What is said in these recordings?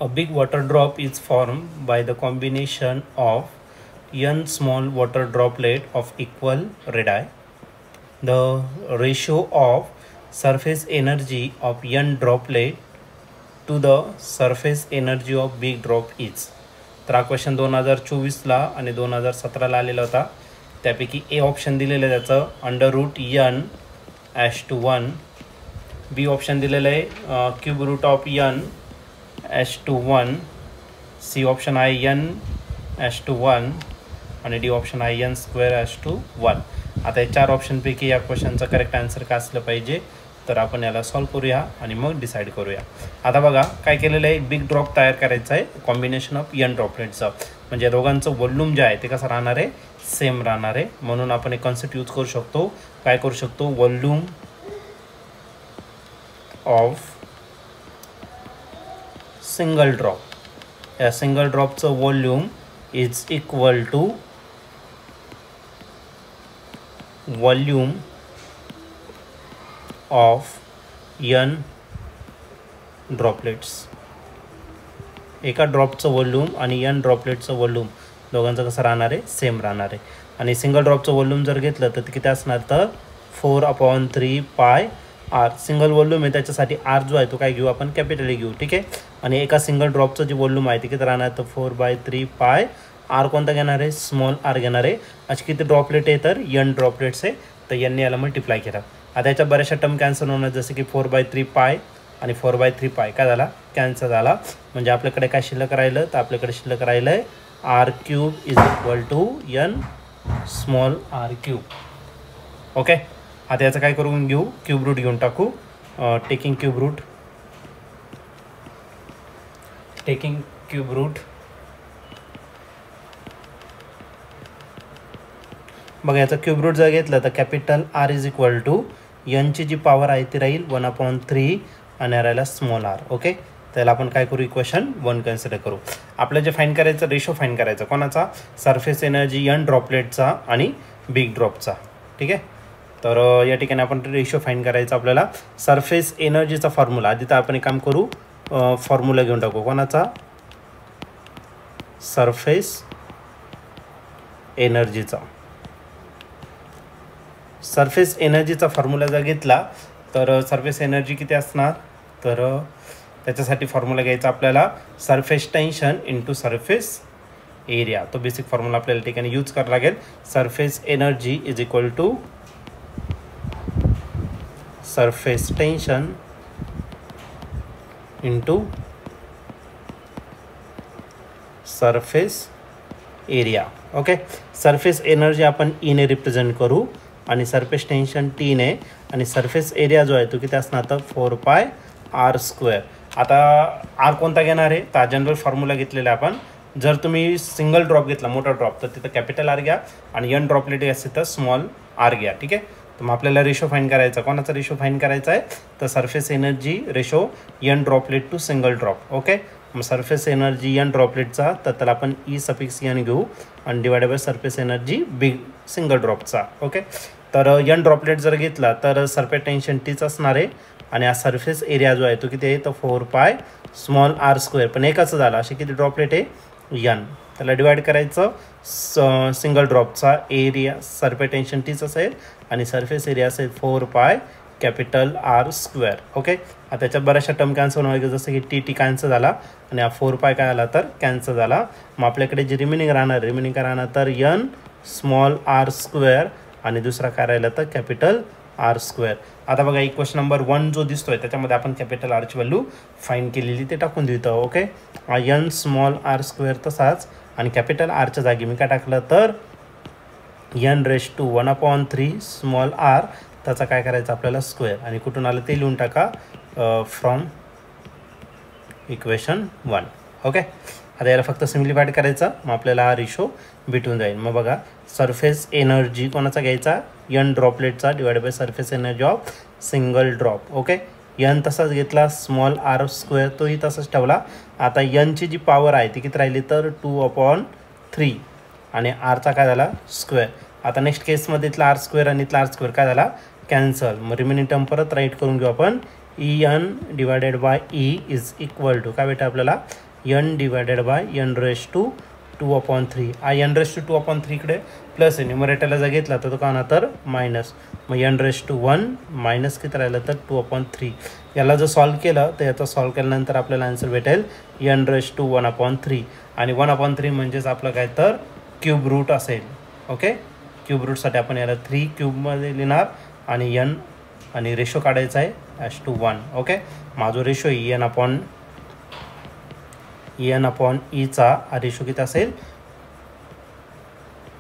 A big water drop is formed by the combination of n small water droplet of equal radii. The ratio of surface energy of n droplet to the surface energy of big drop is. तर हा question 2024ला आणि 2017ला आलेला होता. त्यापैकी A option दिलेलं आहे त्याचं √n/1, बी option दिलेलं आहे √n/1, सी ऑप्शन आहे n/1 आणि डी ऑप्शन आहे n²/1. आता या 4 ऑप्शनपैकी या क्वेश्चनचं करेक्ट आन्सर काय असलं पाहिजे, तर आपण याला सॉल्व्ह करूया आणि मग डिसाईड करूया. आता बघा काय केलेलं आहे, बिग ड्रॉप तयार करायचं आहे कॉम्बिनेशन ऑफ n ड्रॉपलेटचं. म्हणजे दोघांचं वॉल्यूम जे आहे ते कसं राहणार आहे, सेम राहणार आहे. म्हणून आपण एक कॉन्सेप्ट यूज करू शकतो. काय करू शकतो, वॉल्यूम ऑफ सिंगल ड्रॉप. या सिंगल ड्रॉपचं volume is equal to volume of n droplets. एका ड्रॉपचं वॉल्यूम आणि n ड्रॉपलेटचं वॉल्यूम दोघांचं कसं राहणार आहे, सेम राहणार आहे. आणि सिंगल ड्रॉपचं वॉल्यूम जर घेतलं तर ते किती असणार, तर 4/3πr. सिंगल वॉल्यूम आहे त्याच्यासाठी r जो आहे तो काय घेऊ आपण, कॅपिटल घेऊ, ठीक आहे. आणि एका सिंगल ड्रॉपचं जे वॉल्यूम आहे ते किती राहणार, तर 4/3πr. कोणता घेणार आहे, स्मॉल r घेणार आहे. अशी किती ड्रॉपलेट आहे, तर n ड्रॉपलेट्स आहे. तर यांनी याला मल्टिप्लाय केला. आता याच्या बऱ्याचशा टर्म कॅन्सल होणार, जसं की 4/3π आणि 4/3π काय झाला, कॅन्सल झाला. म्हणजे आपल्याकडे काय शिल्लक राहिलं, तर आपल्याकडे शिल्लक राहिलं आहे r³ is equal to n small r³. Okay. आता याचं काय करून घेऊ, क्यूब रूट घेऊन टाकू. Taking cube root. बघा याचा क्यूब रूट जर घेतलं तर capital R is equal to nची जी पॉवर आहे ती राहील 1/3 आणि राहिला स्मॉल r. ओके. त्याला आपण काय करू, इक्वेशन 1 कन्सिडर करू. आपलं जे फाईंड करायचं, रेशो फाईंड करायचा कोणाचा, सरफेस एनर्जी n ड्रॉपलेटचा आणि बिग ड्रॉपचा, ठीक आहे. तर या ठिकाणी आपण रेशो फाईंड करायचा आपल्याला. सरफेस एनर्जीचा फॉर्म्युला आधी तर आपण एक काम करू, फॉर्म्युला घेऊन टाकू कोणाचा, सरफेस एनर्जीचा. सरफेस एनर्जीचा फॉर्म्युला जर घेतला तर सरफेस एनर्जी किती असणार, तर त्याच्यासाठी फॉर्म्युला घ्यायचा आपल्याला surface tension into surface area. तो बेसिक फॉर्म्युला आपल्याला ठिकाणी यूज करावा लागेल. Surface energy is equal to surface tension into surface area. Okay. Surface energy आपण ई ने रिप्रेझेंट करू आणि सरफेस टेन्शन टी ने, आणि सरफेस एरिया जो आहे तो किती असणार, तर 4πr². आता r कोणता घेणार आहे, तर जनरल फॉर्म्युला घेतलेला आहे आपण. जर तुम्ही सिंगल ड्रॉप घेतला, मोठा ड्रॉप, तर तिथं कॅपिटल R घ्या आणि n ड्रॉपलेट असेल तर स्मॉल r घ्या, ठीक आहे. तर मग आपल्याला रेशो फाईंड करायचा, कोणाचा रेशो फाईंड करायचा आहे, तर surface energy ratio n droplet to single drop. Okay. मग सरफेस एनर्जी n ड्रॉपलेटचा, तर त्याला आपण E∑n घेऊ आणि divided by surface energy big single ड्रॉपचा. ओके. तर n ड्रॉपलेट जर घेतला तर सरफेस टेन्शन टीच असणार आहे आणि हा सरफेस एरिया जो आहे तो किती आहे, तर 4π स्मॉल r². पण एकच झाला, असे किती ड्रॉपलेट आहे, n. त्याला डिवाइड करायचं, सिंगल ड्रॉपचा एरिया सरफेस टेन्शन टीच असेल आणि सरफेस एरिया असेल 4π कॅपिटल R². ओके. आता त्याच्यात बऱ्याचशा टर्म कॅन्सल होणार, जसं की टी कॅन्सल झाला आणि हा 4π काय आला, तर कॅन्सल झाला. मग आपल्याकडे जे रिमेनिंग काय राहणार, तर n स्मॉल r² आणि दुसरा काय राहिला, तर कॅपिटल R². आता बघा इक्वेशन नंबर 1 जो दिसतोय त्याच्यामध्ये आपण कॅपिटल R ची व्हॅल्यू फाईंड केलेली ते टाकून देतो. ओके. n स्मॉल r² तसाच आणि कॅपिटल R च्या जागी मी काय टाकलं, तर n⁻⁴ स्मॉल r, त्याचा काय करायचं आपल्याला स्क्वेअर. आणि कुठून आलं ते लिहून टाका, फ्रॉम इक्वेशन 1. ओके. आता याला फक्त सिम्प्लिफाईड करायचा, मग आपल्याला हा रेशो भेटून जाईल. मग बघा सरफेस एनर्जी कोणाचा घ्यायचा, n ड्रॉपलेटचा divided by surface energy of single drop. Okay. n तसाच घेतला, स्मॉल r² तोही तसाच ठेवला. आता n ची जी पॉवर आहे ती किती राहिली, तर 2/3 आणि rचा काय झाला, स्क्वेअर. आता नेक्स्ट केसमध्ये इथला r² आणि इथला r² काय झाला, कॅन्सल. मग रिमेनिंग टर्म परत राईट करून घेऊ आपण. En divided by E is equal to काय भेटा आपल्याला, n divided by n raise to 2/3. हा n रेस टू 2/3 इकडे प्लस आहे, न्युमरेटरला जर घेतला तर तो का होणार तर मायनस. मग n रेस टू 1 मायनस किती राहिलं तर 2/3. याला जर सॉल्व केलं तर याचा सॉल्व केल्यानंतर आपल्याला आन्सर भेटेल n रेस टू 1/3. आणि 1/3 म्हणजेच आपलं काय तर क्यूब रूट असेल. ओके, क्यूब रूटसाठी आपण याला 3 क्यूबमध्ये लिहिणार आणि n आणि रेशो काढायचा आहे (1). ओके, माझा रेशो en अपॉन ईचा हा रेशो किती असेल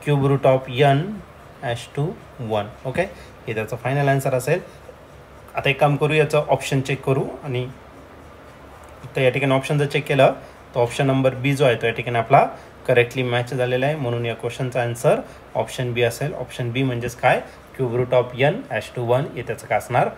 क्यूब रूट ऑफ n (1). ओके, हे त्याचा फायनल आन्सर असेल. आता एक काम करू, याचं ऑप्शन चेक करू. आणि तर या ठिकाणी ऑप्शन जर चेक केलं तर ऑप्शन नंबर बी जो आहे तो या ठिकाणी आपला करेक्टली मॅच झालेला आहे. म्हणून या क्वेश्चनचा आन्सर ऑप्शन बी असेल. ऑप्शन बी म्हणजेच काय क्यूब रूट ऑफ n (1) हे त्याचं काय असणार